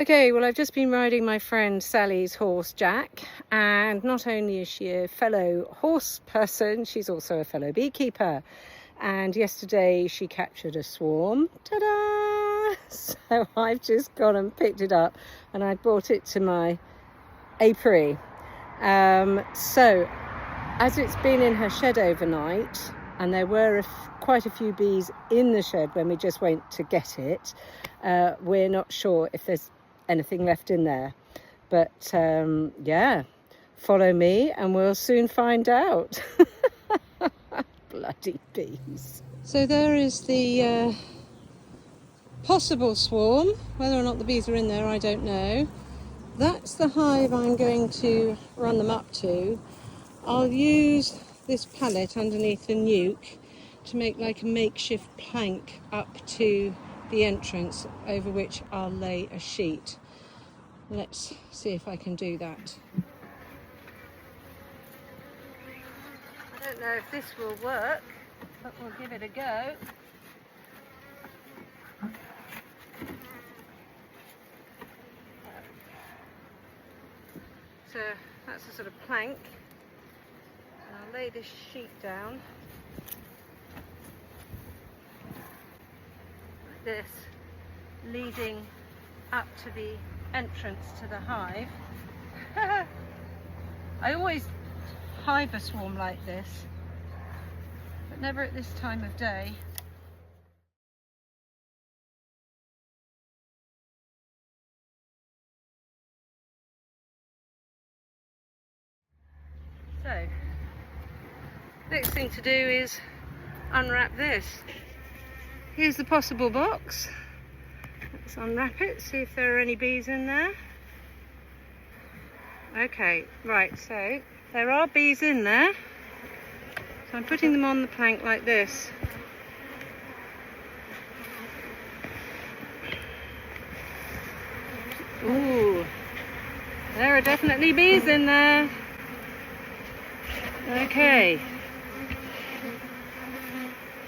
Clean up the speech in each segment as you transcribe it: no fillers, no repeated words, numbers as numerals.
Okay, well, I've just been riding my friend Sally's horse, Jack, and not only is she a fellow horse person, she's also a fellow beekeeper. And yesterday she captured a swarm. Ta-da! So I've just gone and picked it up and I brought it to my apiary. So as it's been in her shed overnight, and there were quite a few bees in the shed when we just went to get it, we're not sure if there's anything left in there. But yeah, follow me and we'll soon find out. Bloody bees. So there is the possible swarm. Whether or not the bees are in there, I don't know. That's the hive I'm going to run them up to. I'll use this pallet underneath the nuke to make like a makeshift plank up to the entrance, over which I'll lay a sheet. Let's see if I can do that. I don't know if this will work, but we'll give it a go. So that's a sort of plank. And I'll lay this sheet down like this, leading up to the entrance to the hive. I always hive a swarm like this, but never at this time of day. So, next thing to do is unwrap this. Here's the possible box. Let's unwrap it, see if there are any bees in there. Okay, right, so there are bees in there. So I'm putting them on the plank like this. Ooh, there are definitely bees in there. Okay.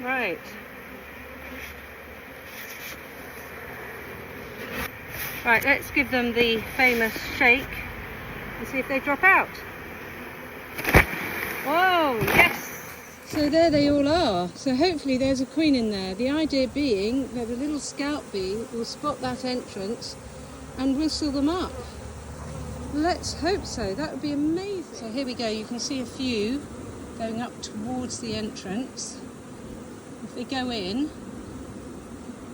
Right. Right, let's give them the famous shake and see if they drop out. Whoa, yes! So there they all are. So hopefully there's a queen in there. The idea being that a little scout bee will spot that entrance and whistle them up. Let's hope so. That would be amazing. So here we go. You can see a few going up towards the entrance. If they go in,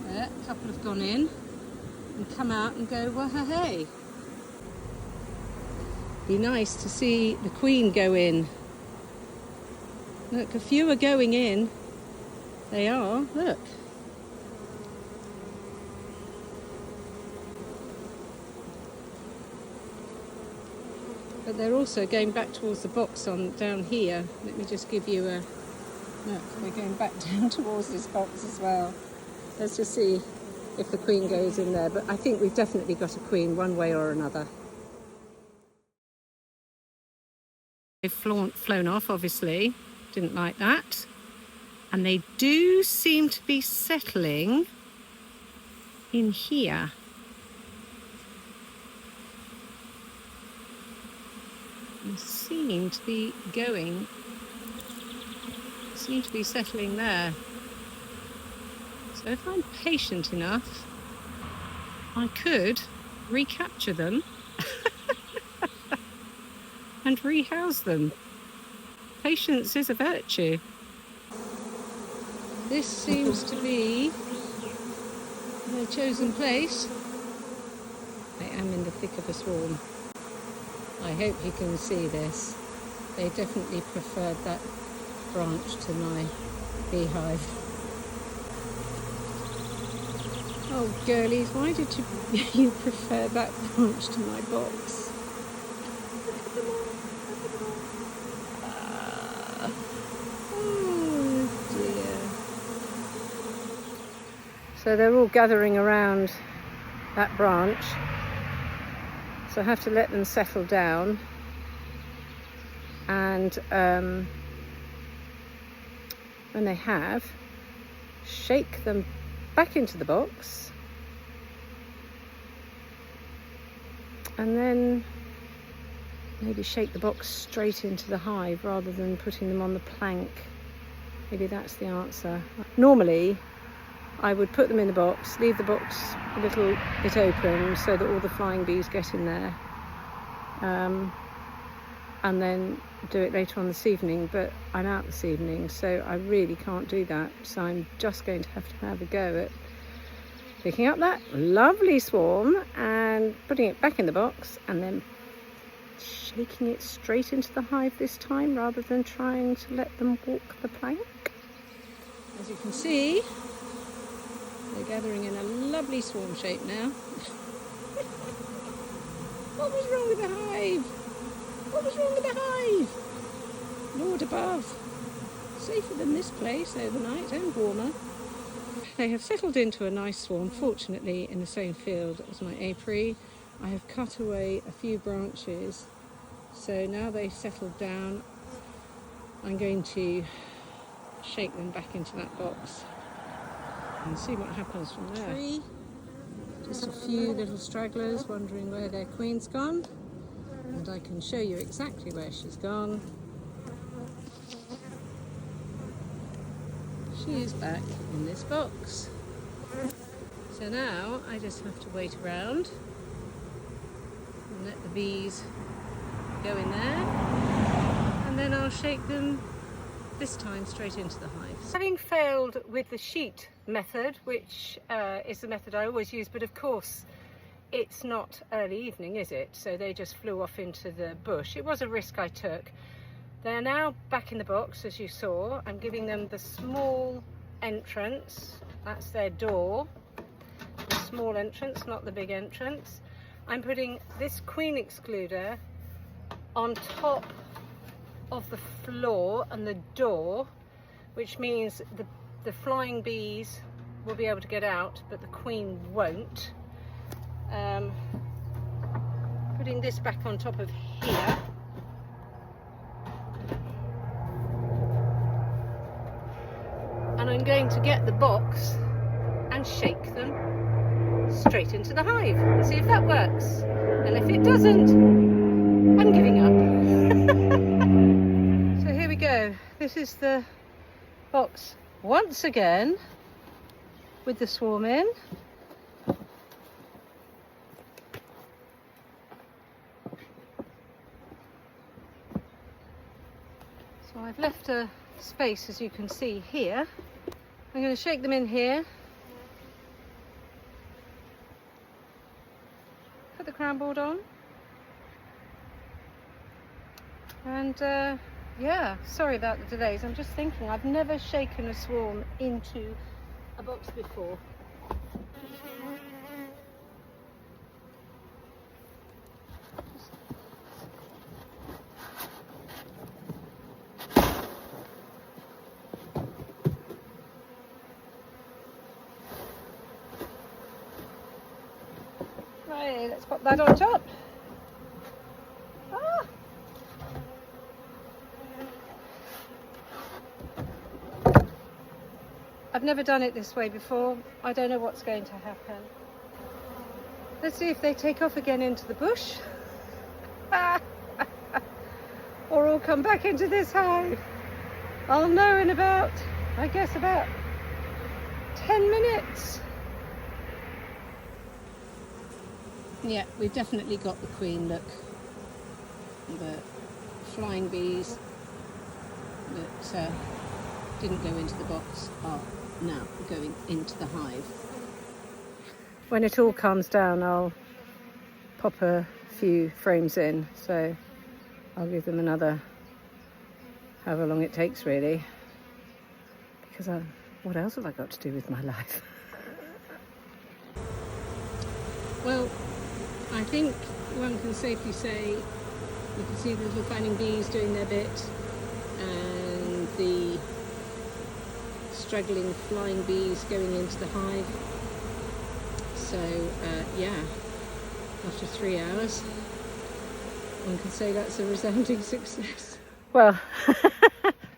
there, a couple have gone in and come out and go, well, hey. Be nice to see the queen go in. Look, a few are going in. They are, look. But they're also going back towards the box on down here. Let me just give you a look. They're going back down towards this box as well. Let's just see if the queen goes in there. But I think we've definitely got a queen one way or another. They've flown off, obviously. Didn't like that. And they do seem to be settling in here. They seem to be settling there. So if I'm patient enough, I could recapture them and rehouse them. Patience is a virtue. This seems to be their chosen place. I am in the thick of a swarm. I hope you can see this. They definitely preferred that branch to my beehive. Oh girlies, why did you prefer that branch to my box? Look at them all. Oh dear. So they're all gathering around that branch. So I have to let them settle down and when they have, shake them back into the box and then maybe shake the box straight into the hive rather than putting them on the plank. Maybe that's the answer. Normally I would put them in the box, leave the box a little bit open so that all the flying bees get in there, and then do it later on this evening, but I'm out this evening, so I really can't do that. So I'm just going to have a go at picking up that lovely swarm and putting it back in the box, and then shaking it straight into the hive this time rather than trying to let them walk the plank. As you can see, they're gathering in a lovely swarm shape now. What was wrong with the hive? What was wrong with the hive? Lord above. Safer than this place overnight and warmer. They have settled into a nice swarm, fortunately in the same field as my apiary. I have cut away a few branches, so now they've settled down. I'm going to shake them back into that box and see what happens from there. Just a few little stragglers wondering where their queen's gone, and I can show you exactly where she's gone. She is back in this box. So now I just have to wait around and let the bees go in there, and then I'll shake them this time straight into the hives. Having failed with the sheet method, which is the method I always use, but of course it's not early evening, is it? So they just flew off into the bush. It was a risk I took. They're now back in the box, as you saw. I'm giving them the small entrance. That's their door. The small entrance, not the big entrance. I'm putting this queen excluder on top of the floor and the door, which means the flying bees will be able to get out, but the queen won't. Putting this back on top of here. And I'm going to get the box and shake them straight into the hive and see if that works. And if it doesn't, I'm giving up. So here we go. This is the box once again with the swarm in. So I've left a space, as you can see here. I'm going to shake them in here. Put the crown board on. And yeah, sorry about the delays. I'm just thinking, I've never shaken a swarm into a box before. Right, let's pop that on top. I've never done it this way before. I don't know what's going to happen. Let's see if they take off again into the bush. Or all come back into this hive. I'll know in about, I guess, about 10 minutes. Yeah, we've definitely got the queen look. The flying bees that didn't go into the box are now going into the hive. When it all calms down, I'll pop a few frames in, so I'll give them another however long it takes, really, because what else have I got to do with my life? Well, I think one can safely say you can see the little fanning bees doing their bit, and the struggling flying bees going into the hive. So yeah, after 3 hours, one can say that's a resounding success. Well,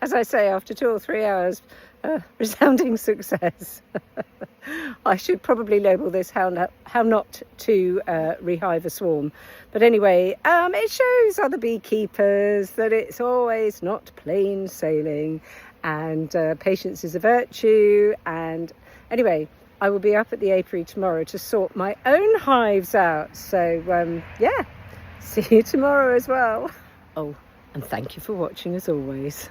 as I say, after 2 or 3 hours, resounding success. I should probably label this how not to rehive a swarm. But anyway, it shows other beekeepers that it's always not plain sailing, and patience is a virtue. And anyway, I will be up at the apiary tomorrow to sort my own hives out. So yeah, see you tomorrow as well. Oh, and thank you for watching as always.